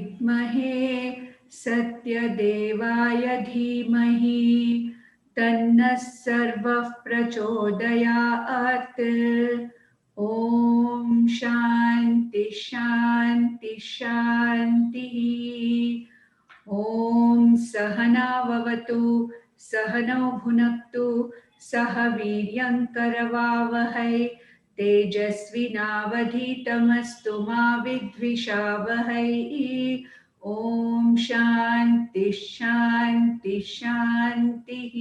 विद्महे सत्यदेवाय धीमहि तन्नः सर्वः प्रचोदयात्। ॐ शान्ति शान्ति शान्तिः। ॐ सहना भवतु सहनौ भुनक्तु सह वीर्यं करवावहै तेजस्विनावधीतमस्तु मा विद्विषावहै। ॐ शान्ति शान्ति शान्तिः।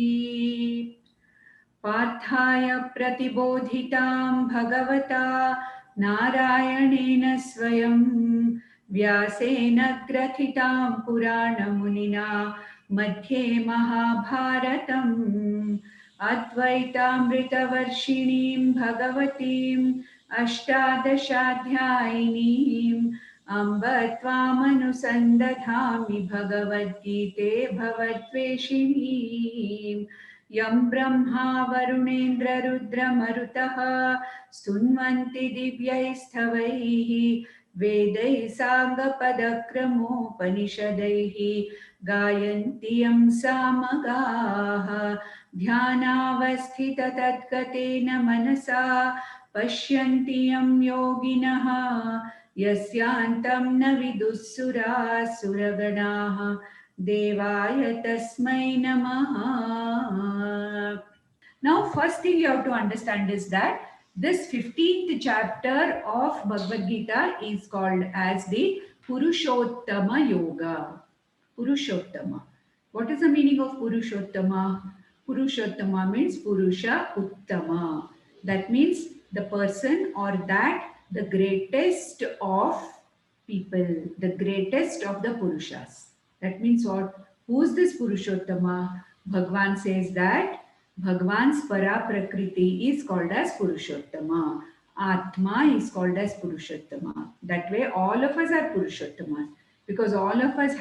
पार्थाय प्रतिबोधितां भगवता नारायणेन स्वयं व्यासेन ग्रथितां पुराणमुनिना मध्ये महाभारतम् अद्वैतामृतवर्षिणीं भगवतीम् अष्टादशाध्यायिनीम् अम्ब त्वामनुसन्दधामि भगवद्गीते भवद्वेषिणीम्। यं ब्रह्मा वरुणेन्द्ररुद्रमरुतः स्तुन्वन्ति दिव्यैस्तवैः वेदैः साङ्गपदक्रमोपनिषदैः गायन्ति यं सामगाः। ध्यानावस्थिततद्गतेन मनसा पश्यन्ति यं योगिनः यस्यान्तं न विदुःसुराः सुरगणाः देवाय तस्मै नमः। Now first thing you have to understand is that this 15th chapter of Bhagavad Gita is called as the Purushottama Yoga. Purushottama. What is the meaning of Purushottama? Purushottama means Purusha Uttama. That means the person or that the greatest of people, the greatest of the Purushas. That means what? Who is this Purushottama? Bhagwan says that Bhagwan's para prakriti is called as Purushottama. Atma is called as Purushottama. That way all of us are Purushottamas. Because all of us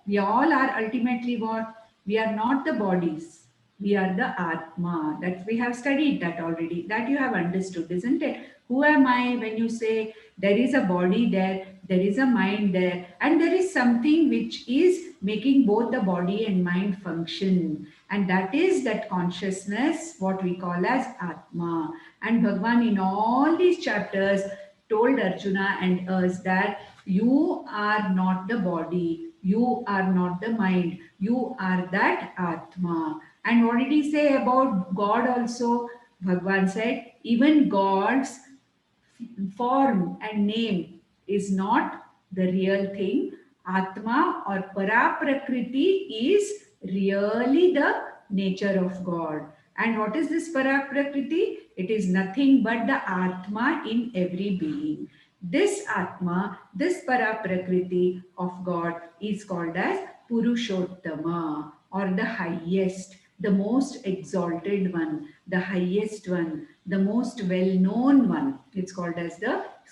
we all are ultimately what? We are not the bodies. We are the Atma. That we have studied that already. That you have understood, isn't it? Who am I when you say there is a body there, there is a mind there, and there is something which is making both the body and mind function. And that is that consciousness, what we call as Atma. And Bhagwan in all these chapters told Arjuna and us that you are not the body, you are not the mind, you are that Atma. And what did he say about God also? Bhagwan said, even God's form and name is not the real thing. Atma or para prakriti is really the nature of God. And what is this para prakriti? It is nothing but the Atma in every being. This Atma, this para prakriti of God is called as Purushottama, or the highest, the most exalted one, the highest one, the most well-known one. It's called as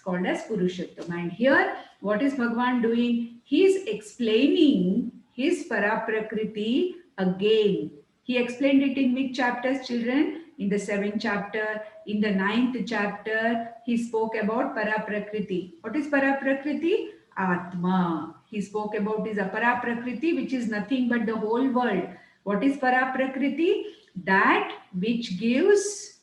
Purushottama. And here, what is Bhagwan doing? He is explaining his para prakriti again. He explained it in which chapters, children? In the 7th chapter, in the 9th chapter, he spoke about para prakriti. What is para prakriti? Atma. He spoke about his apara prakriti, which is nothing but the whole world. What is para prakriti? That which gives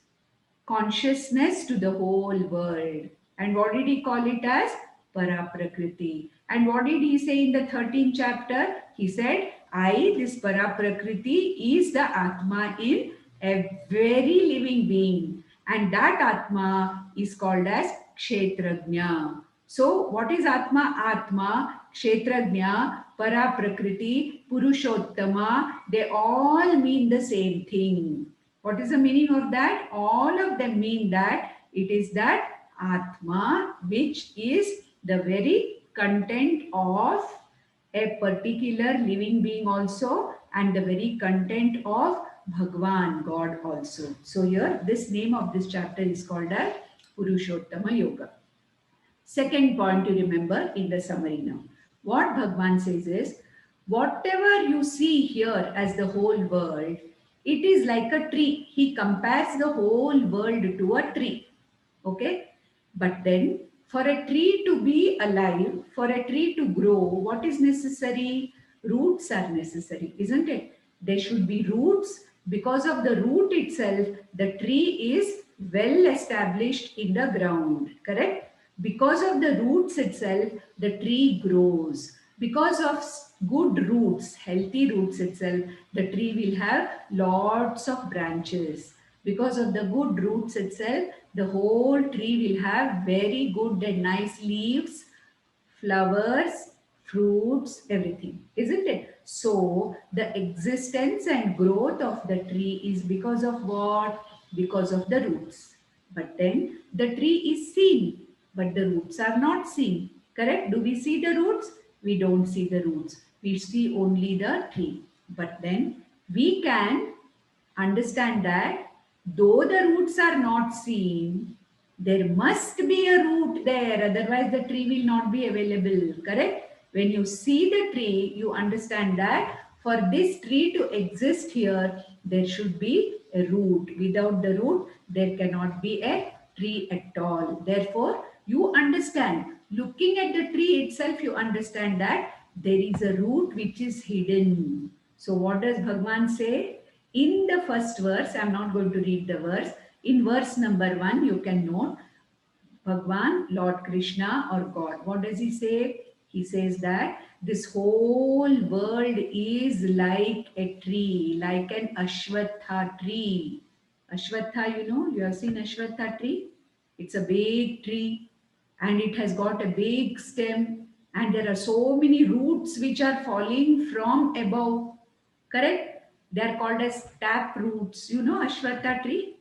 consciousness to the whole world. And what did he call it as? Para prakriti. And what did he say in the 13th chapter? He said, I, this para prakriti, is the Atma in every living being. And that Atma is called as Kshetrajna. So, what is Atma? Atma, Kshetrajna, para prakriti, Purushottama, they all mean the same thing. What is the meaning of that? All of them mean that it is that Atma which is the very content of a particular living being also, and the very content of Bhagwan, God also. So here, this name of this chapter is called as Purushottama Yoga. Second point to remember in the summary now. What Bhagwan says is, whatever you see here as the whole world, it is like a tree. He compares the whole world to a tree. Okay? But then For a tree to be alive, for a tree to grow, what is necessary? Roots are necessary, isn't it? There should be roots. Because of the root itself, the tree is well established in the ground, correct? Because of the roots itself, the tree grows. Because of good roots, healthy roots itself, the tree will have lots of branches. Because of the good roots itself, the whole tree will have very good and nice leaves, flowers, fruits, everything, isn't it? So the existence and growth of the tree is because of what? Because of the roots. But then the tree is seen, but the roots are not seen. Correct? Do we see the roots? We don't see the roots. We see only the tree. But then we can understand that though the roots are not seen, there must be a root there, otherwise the tree will not be available, correct? When you see the tree, you understand that for this tree to exist here, there should be a root. Without the root, there cannot be a tree at all. Therefore, you understand, looking at the tree itself, you understand that there is a root which is hidden. So what does Bhagwan say? In the first verse, I am not going to read the verse. In verse number 1, you can note Bhagwan, Lord Krishna or God. What does he say? He says that this whole world is like a tree, like an Ashwatha tree. Ashwatha, you have seen Ashwatha tree? It's a big tree and it has got a big stem and there are so many roots which are falling from above. Correct? They are called as tap roots. You know Ashwatha tree?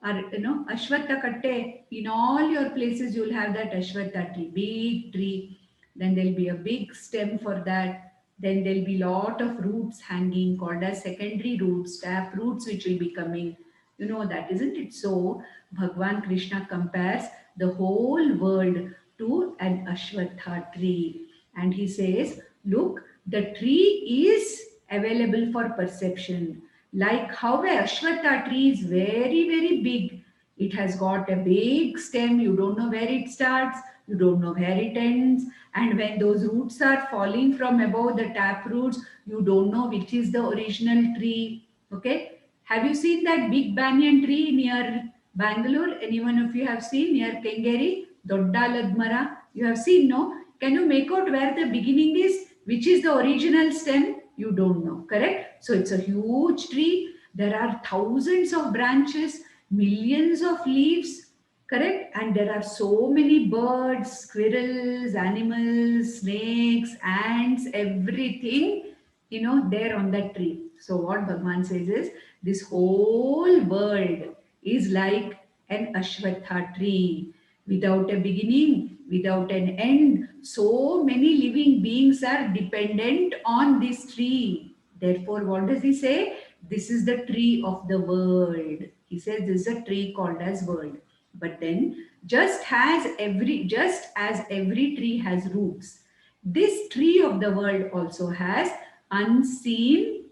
Or Ashwatha katte. In all your places you will have that Ashwatha tree, big tree. Then there will be a big stem for that. Then there will be lot of roots hanging called as secondary roots, tap roots which will be coming. You know that, isn't it? So Bhagwan Krishna compares the whole world to an Ashwatha tree. And he says, look, the tree is available for perception. Like how a Ashwatha tree is very, very big. It has got a big stem. You don't know where it starts. You don't know where it ends. And when those roots are falling from above the tap roots, you don't know which is the original tree. Okay. Have you seen that big banyan tree near Bangalore? Anyone of you have seen near Kengeri? Dodda Ladmara? You have seen, no? Can you make out where the beginning is? Which is the original stem? You don't know, correct? So it's a huge tree. There are thousands of branches, millions of leaves, correct? And there are so many birds, squirrels, animals, snakes, ants, everything, there on that tree. So what Bhagwan says is, this whole world is like an Ashwatha tree, without a beginning, without an end. So many living beings are dependent on this tree. Therefore, what does he say? This is the tree of the world. He says this is a tree called as world. But then, just as every tree has roots, this tree of the world also has unseen,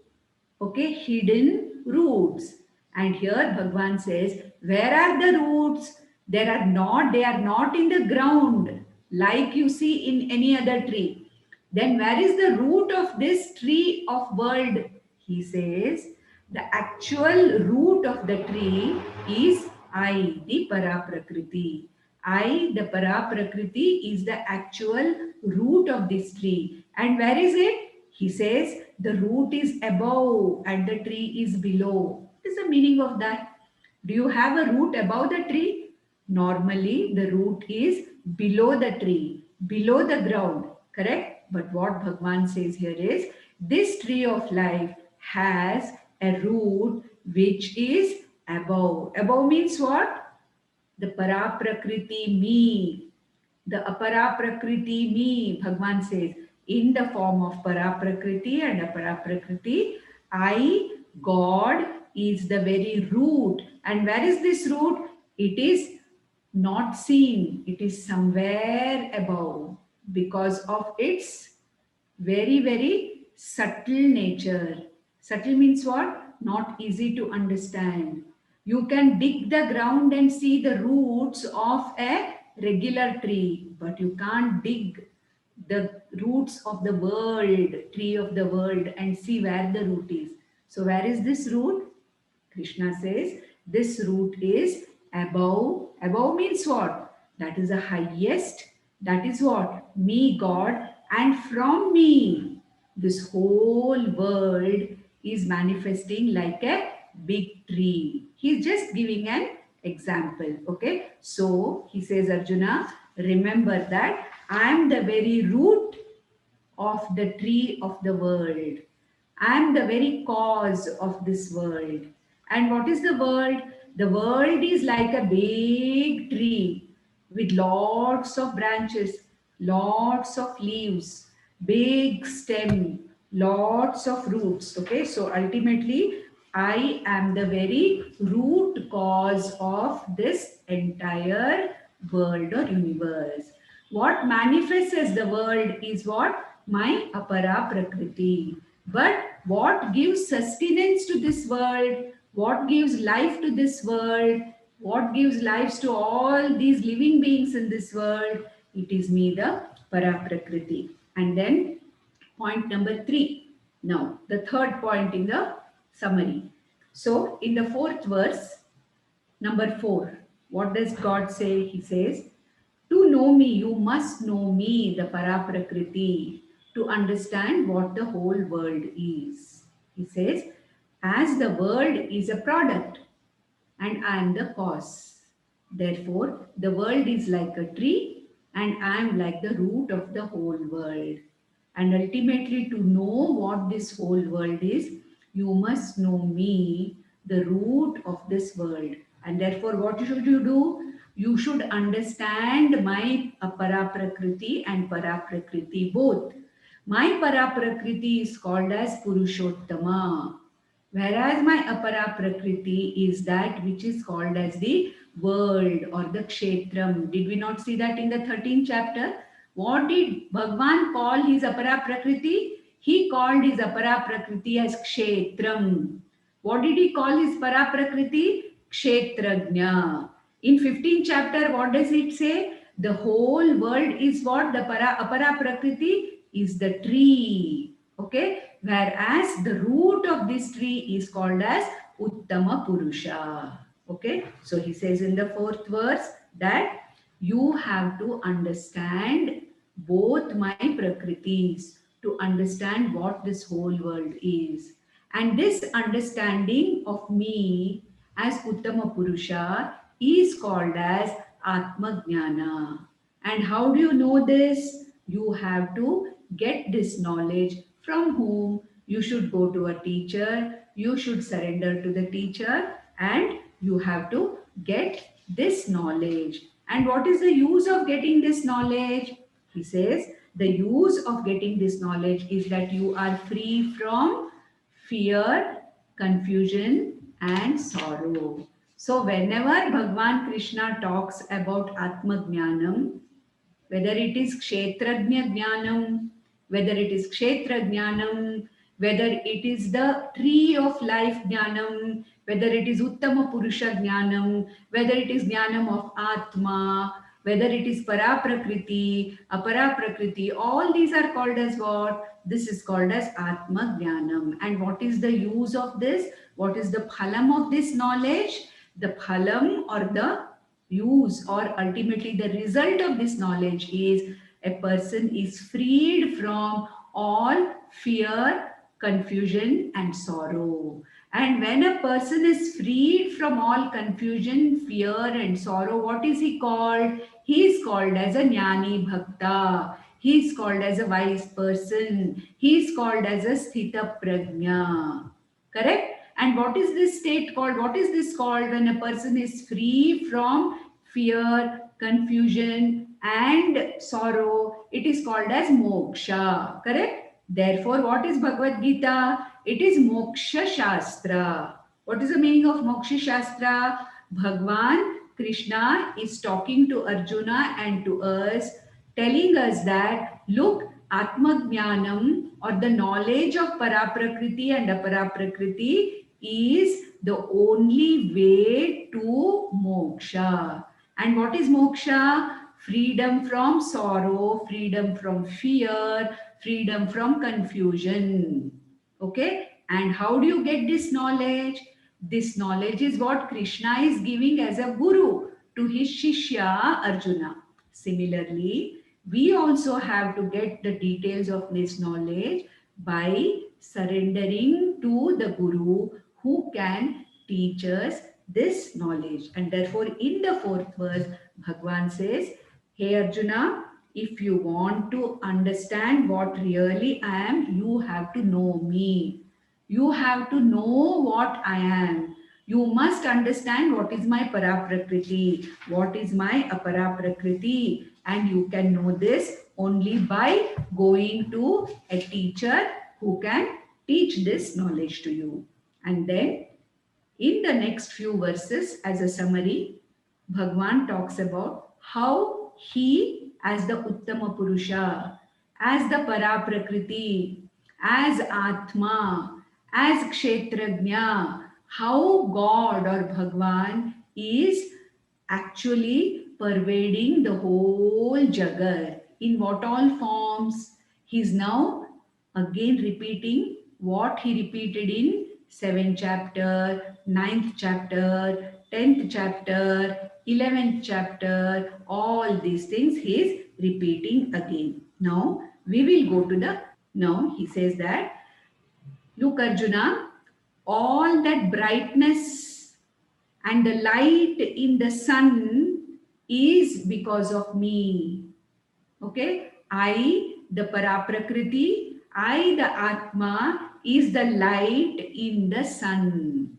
hidden roots. And here Bhagwan says, where are the roots? They are not in the ground like you see in any other tree. Then where is the root of this tree of world? He says, the actual root of the tree is I, the Paraprakriti. I, the Paraprakriti, is the actual root of this tree. And where is it? He says, the root is above and the tree is below. What is the meaning of that? Do you have a root above the tree? Normally, the root is below the tree, below the ground, correct? But what Bhagwan says here is, this tree of life has a root which is above. Above means what? The Paraprakriti me. The Aparaprakriti me, Bhagwan says, in the form of Paraprakriti and Aparaprakriti, I, God, is the very root. And where is this root? It is not seen. It is somewhere above because of its very, very subtle nature. Subtle means what? Not easy to understand. You can dig the ground and see the roots of a regular tree, but you can't dig the roots of the world, tree of the world, and see where the root is. So where is this root? Krishna says this root is above. Above means what? That is the highest. That is what? Me, God, and from me, this whole world is manifesting like a big tree. He's just giving an example. Okay. So he says, Arjuna, remember that I am the very root of the tree of the world. I am the very cause of this world. And what is the world? The world is like a big tree with lots of branches, lots of leaves, big stem, lots of roots. Okay, so ultimately, I am the very root cause of this entire world or universe. What manifests as the world is what? My apara prakriti. But what gives sustenance to this world? What gives life to this world? What gives lives to all these living beings in this world? It is me, the para prakriti. And then point number 3. Now, the third point in the summary. So, in the fourth verse, number 4, what does God say? He says, to know me, you must know me, the Paraprakriti, to understand what the whole world is. He says, as the world is a product and I am the cause. Therefore, the world is like a tree and I am like the root of the whole world. And ultimately, to know what this whole world is, you must know me, the root of this world. And therefore, what should you do? You should understand my para prakriti and para prakriti both. My para prakriti is called as Purushottama, whereas my apara prakriti is that which is called as the world or the kshetram. Did we not see that in the 13th chapter? What did Bhagwan call his apara prakriti? He called his apara prakriti as kshetram. What did he call his para prakriti? Kshetrajna. In 15th chapter, what does it say? The whole world is what? The apara prakriti is the tree. Okay, whereas the root of this tree is called as Uttama Purusha. Okay, so he says in the fourth verse that you have to understand both my prakritis to understand what this whole world is. And this understanding of me as Uttama Purusha is called as Atma Jnana. And how do you know this? You have to get this knowledge from whom? You should go to a teacher, you should surrender to the teacher, and you have to get this knowledge. And what is the use of getting this knowledge? He says, the use of getting this knowledge is that you are free from fear, confusion, and sorrow. So whenever Bhagwan Krishna talks about Atma Jnanam, whether it is Kshetrajna Jnanam, whether it is Kshetra Jnanam, whether it is the tree of life Jnanam, whether it is Uttama Purusha Jnanam, whether it is Jnanam of Atma, whether it is Paraprakriti, Aparaprakriti, all these are called as what? This is called as Atma Jnanam. And what is the use of this? What is the phalam of this knowledge? The phalam or the use or ultimately the result of this knowledge is a person is freed from all fear, confusion and sorrow. And when a person is freed from all confusion, fear and sorrow, what is he called? He is called as a Jnani Bhakta. He is called as a wise person. He is called as a Sthita Prajna. Correct? And what is this state called? What is this called when a person is free from fear, confusion and sorrow? It is called as moksha. Correct? Therefore, what is Bhagavad Gita? It is Moksha Shastra. What is the meaning of Moksha Shastra? Bhagwan Krishna is talking to Arjuna and to us, telling us that, look, Atma Jnanam or the knowledge of Paraprakriti and Aparaprakriti is the only way to moksha. And what is moksha? freedom from sorrow, freedom from fear, freedom from confusion. Okay? And how do you get this knowledge? This knowledge is what Krishna is giving as a guru to his Shishya Arjuna. Similarly, we also have to get the details of this knowledge by surrendering to the guru who can teach us this knowledge. And therefore, in the fourth verse, Bhagwan says, Hey Arjuna, if you want to understand what really I am, you have to know me. You have to know what I am. You must understand what is my Paraprakriti, what is my Aparaprakriti, and you can know this only by going to a teacher who can teach this knowledge to you. And then in the next few verses, as a summary, Bhagwan talks about how he, as the Uttama Purusha, as the Paraprakriti, as Atma, as Kshetrajna, how God or Bhagwan is actually pervading the whole Jagat. In what all forms? He is now again repeating what he repeated in 7th chapter, 9th chapter, 10th chapter, 11th chapter. All these things he is repeating again. Now we will go to the, now he says that, look Arjuna, all that brightness and the light in the sun is because of me. Okay, I, the Paraprakriti, I, the Atma, is the light in the sun.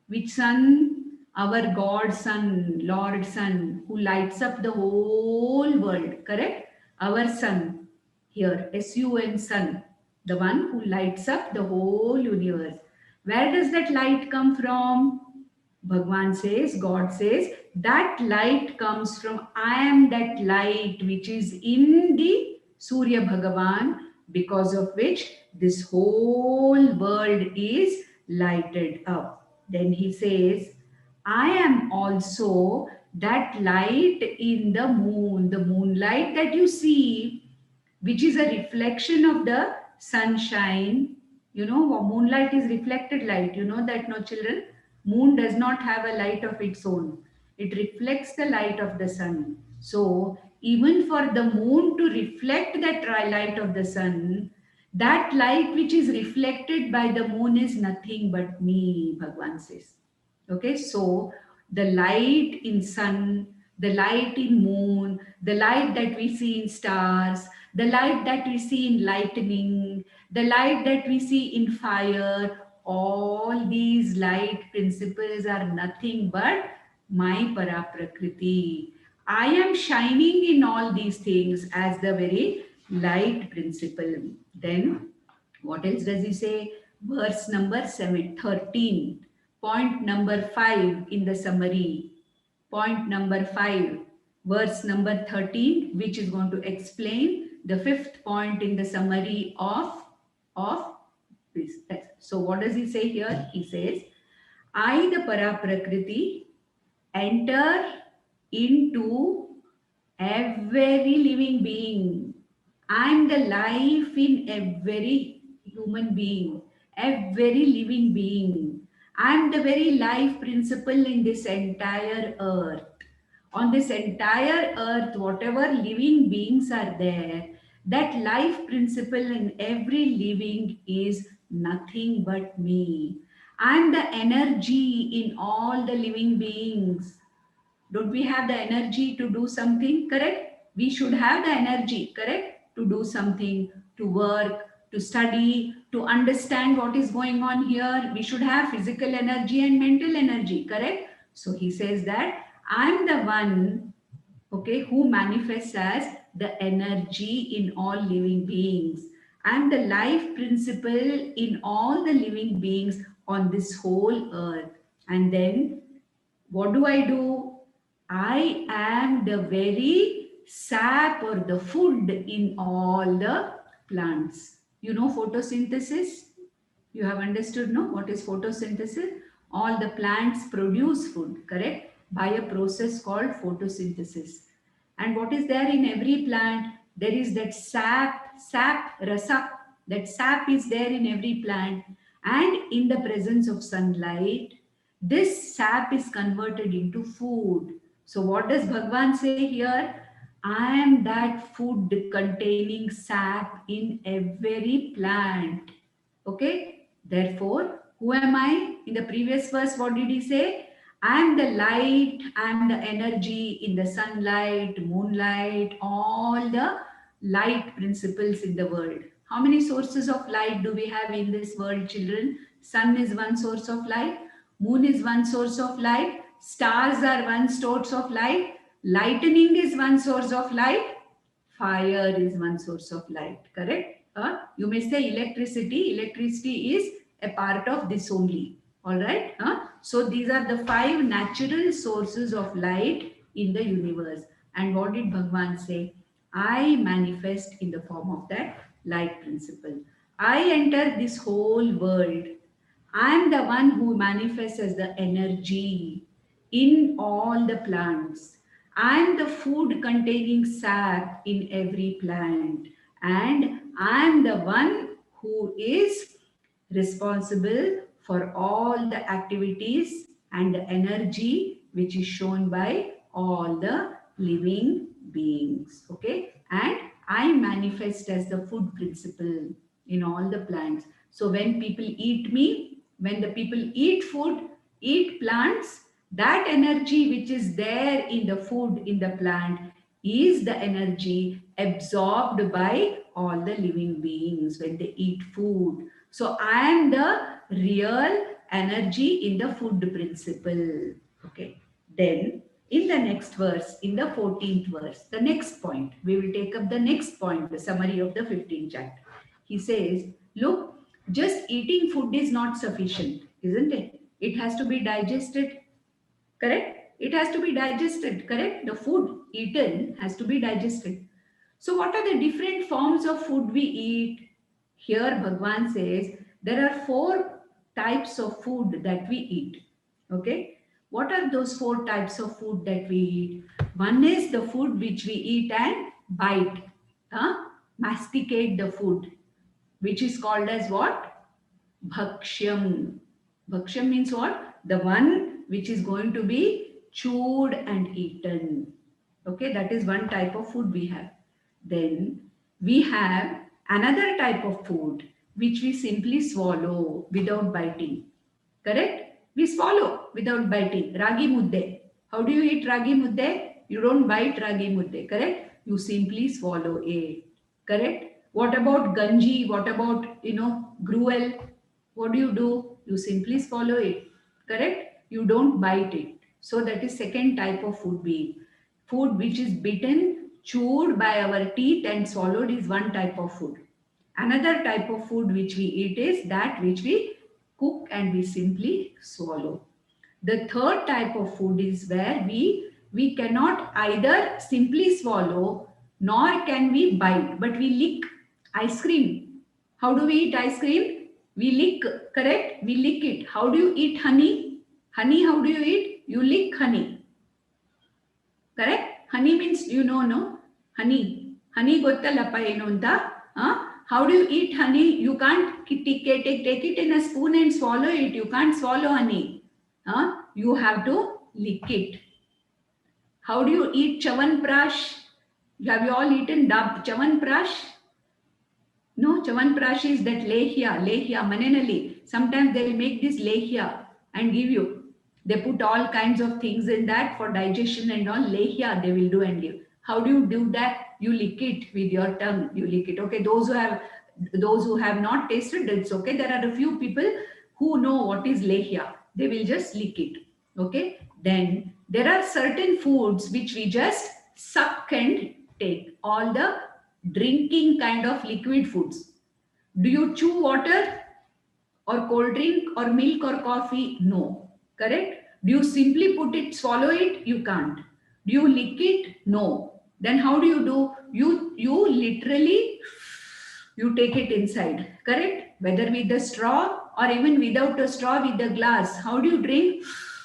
Which sun? Our God Sun, Lord Sun, who lights up the whole world, correct? Our sun, here, S-U-N, sun, the one who lights up the whole universe. Where does that light come from? Bhagwan says, God says, that light comes from, I am that light which is in the Surya Bhagavan, because of which this whole world is lighted up. Then he says, I am also that light in the moon, the moonlight that you see, which is a reflection of the sunshine. You know, moonlight is reflected light. You know that, no children? Moon does not have a light of its own. It reflects the light of the sun. So, even for the moon to reflect that light of the sun, that light which is reflected by the moon is nothing but me, Bhagwan says. Okay, so the light in sun, the light in moon, the light that we see in stars, the light that we see in lightning, the light that we see in fire, all these light principles are nothing but my Paraprakriti. I am shining in all these things as the very light principle. Then what else does he say? Verse number 13. Point number 5 in the summary. Point number 5, verse number 13, which is going to explain the fifth point in the summary of this. So what does he say here? He says, I, the Paraprakriti, enter into every living being. I am the life in every human being, every living being. I am the very life principle in this entire earth. On this entire earth, whatever living beings are there, that life principle in every living is nothing but me. I am the energy in all the living beings. Don't we have the energy to do something? Correct? We should have the energy, correct? To do something, to work, to study, to understand what is going on here. We should have physical energy and mental energy, correct? So he says that I'm the one, okay, who manifests as the energy in all living beings. I'm the life principle in all the living beings on this whole earth. And then what do? I am the very sap or the food in all the plants. You know photosynthesis? You have understood, no? What is photosynthesis? All the plants produce food, correct? By a process called photosynthesis. And what is there in every plant? There is that sap, rasa. That sap is there in every plant. And in the presence of sunlight, this sap is converted into food. So what does Bhagwan say here? I am that food containing sap in every plant. Okay? Therefore, who am I? In the previous verse, what did he say? I am the light, I am the energy in the sunlight, moonlight, all the light principles in the world. How many sources of light do we have in this world, children? Sun is one source of light, moon is one source of light, stars are one source of light, lightning is one source of light, fire is one source of light, correct? You may say electricity. Electricity is a part of this only. All right. So these are the 5 natural sources of light in the universe. And what did Bhagwan say? I manifest in the form of that light principle. I enter this whole world. I am the one who manifests as the energy in all the plants. I am the food containing sap in every plant. And I am the one who is responsible for all the activities and the energy which is shown by all the living beings. Okay. And I manifest as the food principle in all the plants. So when people eat me, when the people eat food, eat plants, that energy which is there in the food in the plant is the energy absorbed by all the living beings when they eat food. So I am the real energy in the food principle. Okay. Then in the next verse, in the 14th verse, the next point, we will take up the next point, the summary of the 15th chapter. He says, look, just eating food is not sufficient, isn't it? It has to be digested, correct? It has to be digested, correct? The food eaten has to be digested. So what are the different forms of food we eat? Here Bhagwan says there are 4 types of food that we eat. Okay. What are those 4 types of food that we eat? One is the food which we eat and bite, masticate the food, which is called as what? Bhakshyam. Bhakshyam means what? The one which is going to be chewed and eaten. Okay, that is one type of food we have. Then we have another type of food which we simply swallow without biting. Correct? We swallow without biting. Ragi mudde. How do you eat ragi mudde? You don't bite ragi mudde. Correct? You simply swallow it. Correct? What about ganji? What about, gruel? What do? You simply swallow it. Correct? You don't bite it. So that is second type of food we eat. Food which is bitten, chewed by our teeth and swallowed is one type of food. Another type of food which we eat is that which we cook and we simply swallow. The third type of food is where we cannot either simply swallow nor can we bite, but we lick. Ice cream. How do we eat ice cream? We lick, correct? We lick it. How do you eat honey? Honey, how do you eat? You lick honey. Correct? Honey means, no? Honey. Honey gottallappa enu anta? How do you eat honey? You can't take it in a spoon and swallow it. You can't swallow honey. You have to lick it. How do you eat chawanprash? Have you all eaten chawanprash? No, chawanprash is that lehya, manenali. Sometimes they will make this lehya and give you. They put all kinds of things in that for digestion and all. Lehya they will do and give. How do you do that? You lick it with your tongue. You lick it. Okay, those who have not tasted, it's okay. There are a few people who know what is lehya. They will just lick it. Okay. Then there are certain foods which we just suck and take. All the drinking kind of liquid foods. Do you chew water or cold drink or milk or coffee? No. Correct? Do you simply put it, swallow it? You can't. Do you lick it? No. Then how do? You literally, you take it inside. Correct? Whether with the straw or even without a straw with the glass. How do you drink?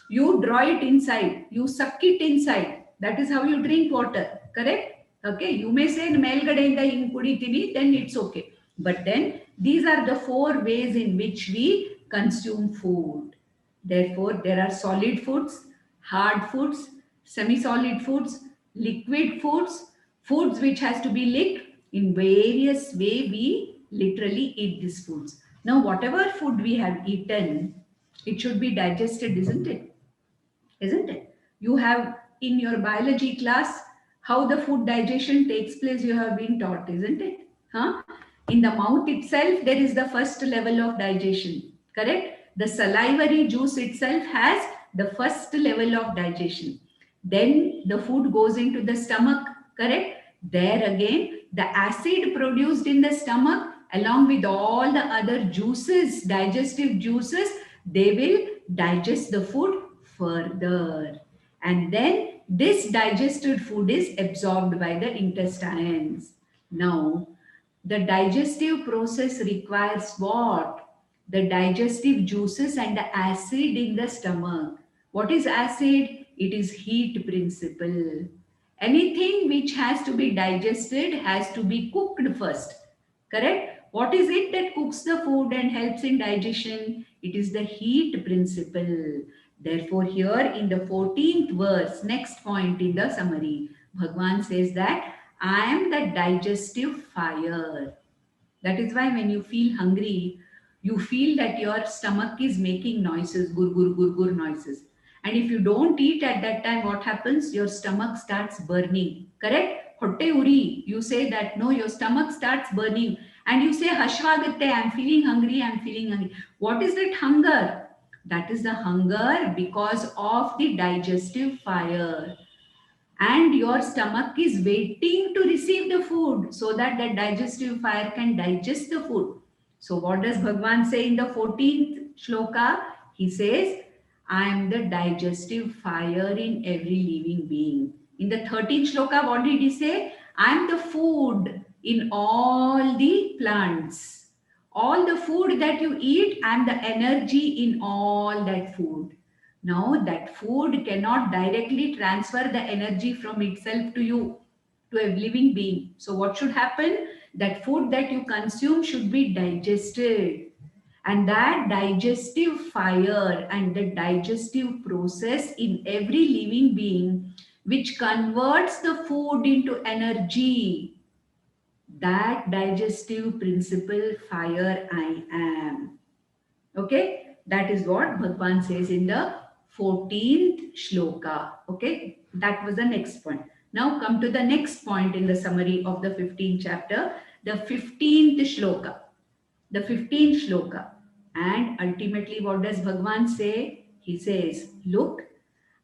You draw it inside. You suck it inside. That is how you drink water. correct? Okay, you may say ಮೇಲ್ಗಡೆಯಿಂದ ಹಿಂಗ್ ಕುಡಿತೀನಿ, then it's okay. But then these are the 4 ways in which we consume food. Therefore, there are solid foods, hard foods, semi-solid foods, liquid foods, foods which has to be licked. In various way we literally eat these foods. Now, whatever food we have eaten, it should be digested, isn't it? Isn't it? You have in your biology class how the food digestion takes place, you have been taught, isn't it? Huh? In the mouth itself, there is the first level of digestion, correct? The salivary juice itself has the first level of digestion. Then the food goes into the stomach, correct? There again, the acid produced in the stomach, along with all the other juices, digestive juices, they will digest the food further. And then this digested food is absorbed by the intestines. Now, the digestive process requires what? The digestive juices and the acid in the stomach. What is acid? It is heat principle. Anything which has to be digested has to be cooked first. Correct? What is it that cooks the food and helps in digestion? It is the heat principle. Therefore, here in the 14th verse, next point in the summary, Bhagwan says that I am the digestive fire. That is why when you feel hungry, you feel that your stomach is making noises, gur gur gur gur noises. And if you don't eat at that time, what happens? Your stomach starts burning. Correct? Hotte uri. You say that no, your stomach starts burning. And you say, Hashwagatte, I'm feeling hungry, I'm feeling hungry. What is that hunger? That is the hunger because of the digestive fire. And your stomach is waiting to receive the food so that the digestive fire can digest the food. So what does Bhagwan say in the 14th shloka? He says, I am the digestive fire in every living being. In the 13th shloka, what did he say? I am the food in all the plants. All the food that you eat, I am the energy in all that food. Now that food cannot directly transfer the energy from itself to you, to a living being. So what should happen? That food that you consume should be digested. And that digestive fire and the digestive process in every living being, which converts the food into energy, that digestive principle, fire I am. Okay, that is what Bhagwan says in the 14th shloka. Okay, that was the next point. Now come to the next point in the summary of the 15th chapter, the 15th shloka. The 15th shloka. And ultimately, what does Bhagwan say? He says, look,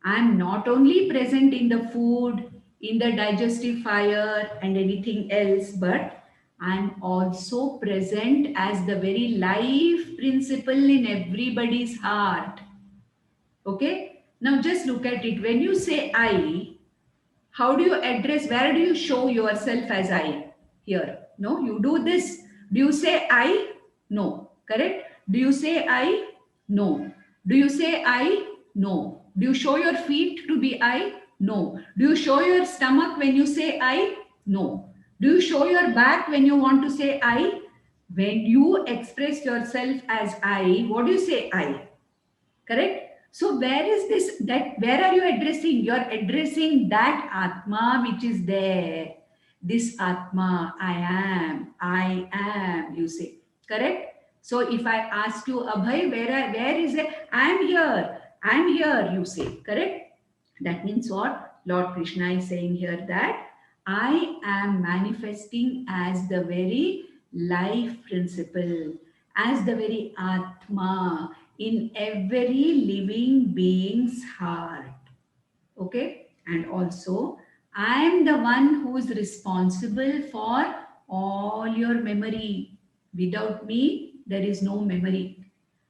I am not only present in the food, in the digestive fire and anything else, but I am also present as the very life principle in everybody's heart. Okay? Now just look at it. When you say I, how do you address, where do you show yourself as I? Here. No, you do this. Do you say I? No. Correct? Do you say I? No. Do you say I? No. Do you show your feet to be I? No. Do you show your stomach when you say I? No. Do you show your back when you want to say I? When you express yourself as I, what do you say I? Correct? So where is this, that where are you addressing? You are addressing that Atma which is there. This Atma, I am, you say. Correct? So if I ask you, Abhay, where is it? I am here, you say. Correct? That means what? Lord Krishna is saying here that I am manifesting as the very life principle, as the very Atma in every living being's heart. Okay? And also, I am the one who is responsible for all your memory. Without me, there is no memory.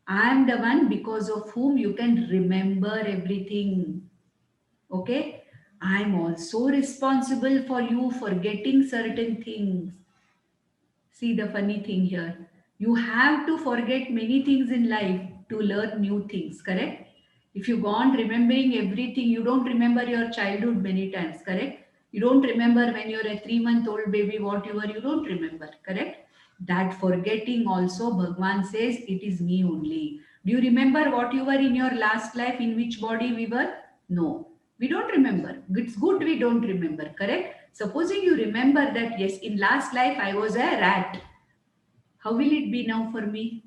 I am the one because of whom you can remember everything. Okay? I am also responsible for you forgetting certain things. See the funny thing here. You have to forget many things in life to learn new things, correct? If you go on remembering everything, you don't remember your childhood many times, correct? You don't remember when you're a 3-month-old baby what you were, you don't remember, correct? That forgetting also, Bhagwan says, it is me only. Do you remember what you were in your last life, in which body we were? No, we don't remember. It's good we don't remember, correct? Supposing you remember that, yes, in last life I was a rat. How will it be now for me?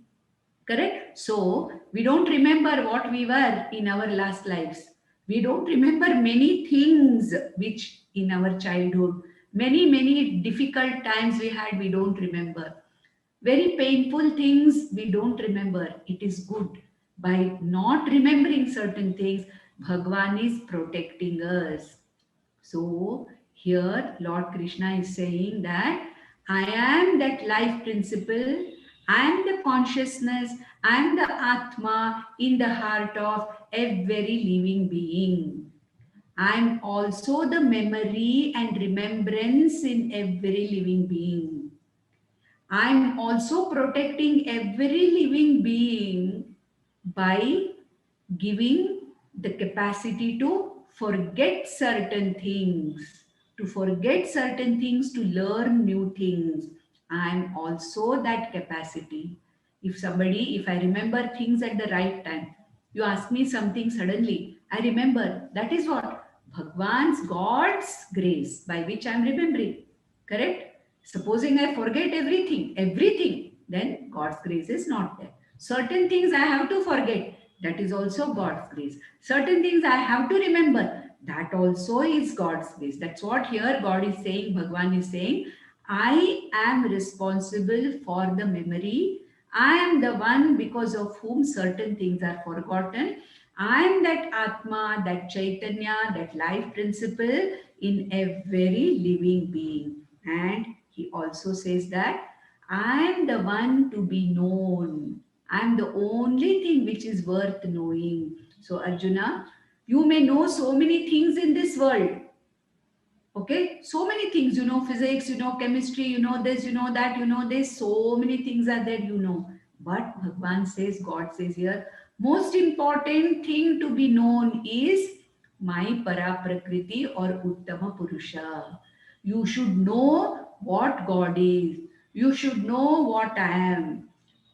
Correct? So, we don't remember what we were in our last lives. We don't remember many things which in our childhood, many difficult times we had, we don't remember. Very painful things we don't remember. It is good. By not remembering certain things, Bhagwan is protecting us. So here Lord Krishna is saying that I am that life principle, I am the consciousness, I am the Atma in the heart of every living being. I am also the memory and remembrance in every living being. I am also protecting every living being by giving the capacity to forget certain things, to learn new things. I am also that capacity. If I remember things at the right time, you ask me something suddenly, I remember. That is what? Bhagwan's, God's grace by which I am remembering. Correct? Supposing I forget everything, then God's grace is not there. Certain things I have to forget, that is also God's grace. Certain things I have to remember, that also is God's grace. That's what here God is saying, Bhagwan is saying, I am responsible for the memory. I am the one because of whom certain things are forgotten. I am that Atma, that Chaitanya, that life principle in every living being. And he also says that I am the one to be known. I am the only thing which is worth knowing. So, Arjuna, you may know so many things in this world. Okay, so many things, you know, physics, you know, chemistry, you know, this, you know, that, you know, this, so many things are there, you know. But Bhagwan says, God says here, most important thing to be known is my Paraprakriti or Uttama Purusha. You should know what God is. You should know what I am.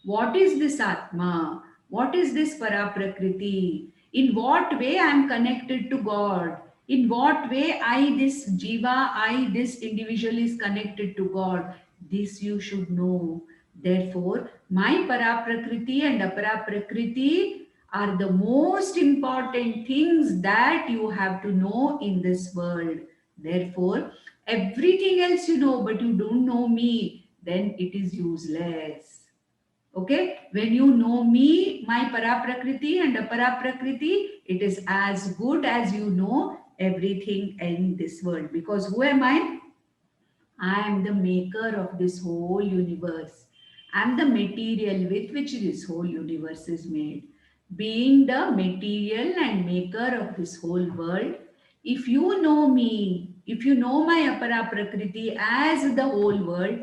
What is this Atma? What is this Paraprakriti? In what way I am connected to God? In what way this Jiva, this individual is connected to God? This you should know. Therefore, my Paraprakriti and Aparaprakriti are the most important things that you have to know in this world. Therefore, everything else you know, but you don't know me, then it is useless. Okay, when you know me, my Paraprakriti and Aparaprakriti, it is as good as you know everything in this world. Because who am I? I am the maker of this whole universe. I am the material with which this whole universe is made. Being the material and maker of this whole world, if you know me, if you know my Apara Prakriti as the whole world,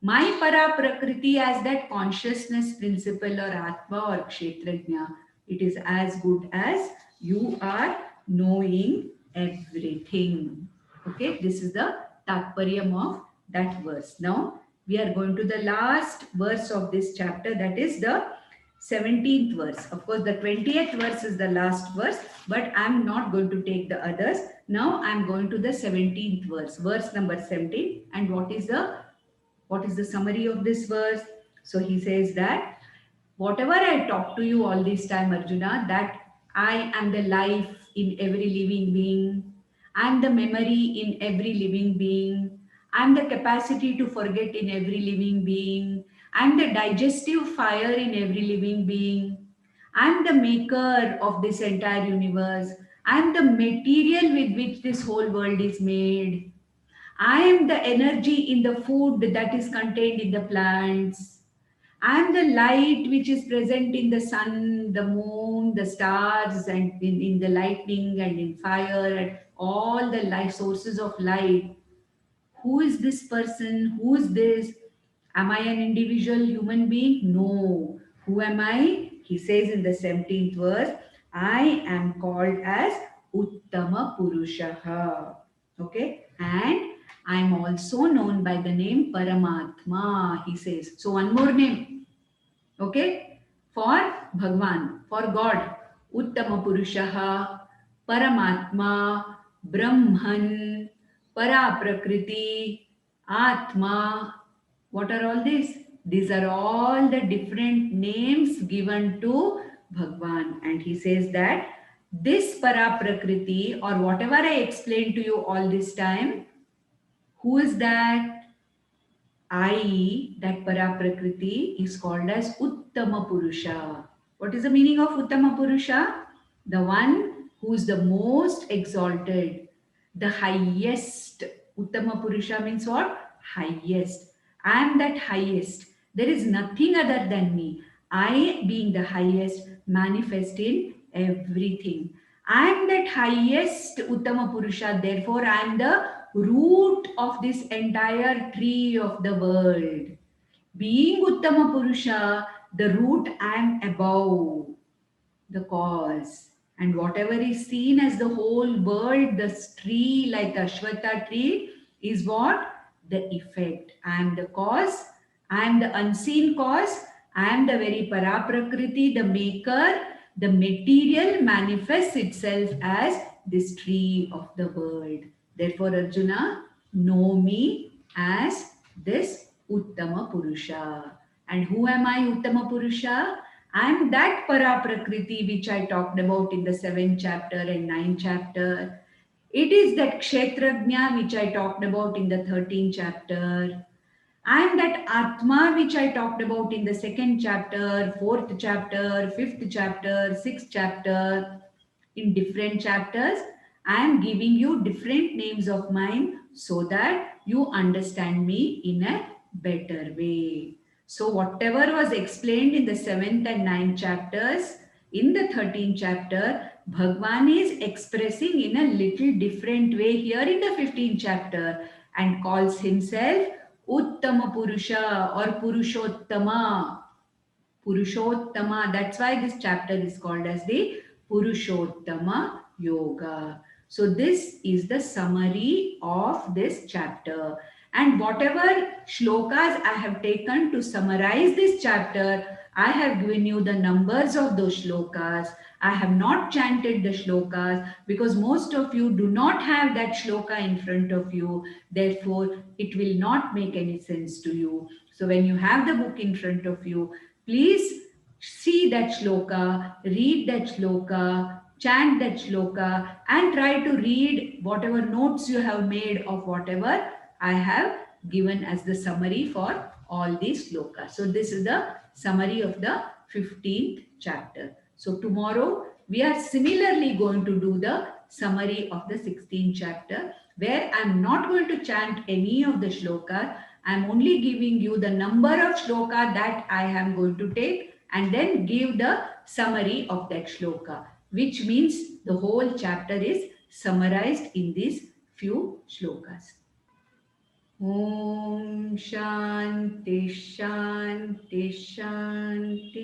my Para Prakriti as that consciousness principle or Atma or Kshetrajna, it is as good as you are knowing everything. Okay, this is the Tatparyam of that verse. Now, we are going to the last verse of this chapter, that is the 17th verse. Of course, the 20th verse is the last verse, but I'm not going to take the others. Now, I'm going to the 17th verse, verse number 17. And what is the summary of this verse? So he says that whatever I talk to you all this time, Arjuna, that I am the life in every living being, I am the memory in every living being, I am the capacity to forget in every living being, I am the digestive fire in every living being, I am the maker of this entire universe, I am the material with which this whole world is made. I am the energy in the food that is contained in the plants. I am the light which is present in the sun, the moon, the stars, and in the lightning and in fire, and all the light sources of light. Who is this person? Who is this? Am I an individual human being? No. Who am I? He says in the 17th verse, I am called as Uttama Purushaha. Okay, and I'm also known by the name Paramatma, he says. So one more name, okay, for Bhagwan, for God, Uttama Purushaha, Paramatma, Brahman, Paraprakriti, Atma. What are all these? These are all the different names given to Bhagwan. And he says that this Paraprakriti, or whatever I explained to you all this time, who is that? I, that Paraprakriti, is called as Uttama Purusha. What is the meaning of Uttama Purusha? The one who is the most exalted, the highest. Uttama Purusha means what? Highest. I am that highest. There is nothing other than me. I, being the highest, manifest in everything. I am that highest Uttama Purusha. Therefore, I am the root of this entire tree of the world. Being Uttama Purusha, the root, I am above the cause. And whatever is seen as the whole world, the tree like the Ashwatha tree, is what? The effect. I am the cause. I am the unseen cause. I am the very Paraprakriti, the maker. The material manifests itself as this tree of the world. Therefore, Arjuna, know me as this Uttama Purusha. And who am I, Uttama Purusha? I am that Paraprakriti which I talked about in the 7th chapter and 9th chapter. It is that Kshetrajna which I talked about in the 13th chapter. I am that Atma which I talked about in the 2nd chapter, 4th chapter, 5th chapter, 6th chapter. In different chapters, I am giving you different names of mine so that you understand me in a better way. So whatever was explained in the 7th and 9th chapters, in the 13th chapter, Bhagwan is expressing in a little different way here in the 15th chapter and calls himself Uttama Purusha or Purushottama. Purushottama. That's why this chapter is called as the Purushottama Yoga. So this is the summary of this chapter. And whatever shlokas I have taken to summarize this chapter, I have given you the numbers of those shlokas. I have not chanted the shlokas because most of you do not have that shloka in front of you. Therefore, it will not make any sense to you. So when you have the book in front of you, please see that shloka, read that shloka, chant that shloka, and try to read whatever notes you have made of whatever I have given as the summary for all these shlokas. So this is the summary of the 15th chapter. So tomorrow we are similarly going to do the summary of the 16th chapter, where I am not going to chant any of the shlokas. I am only giving you the number of shloka that I am going to take and then give the summary of that shloka, which means the whole chapter is summarized in these few shlokas. Om Shanti Shanti Shanti.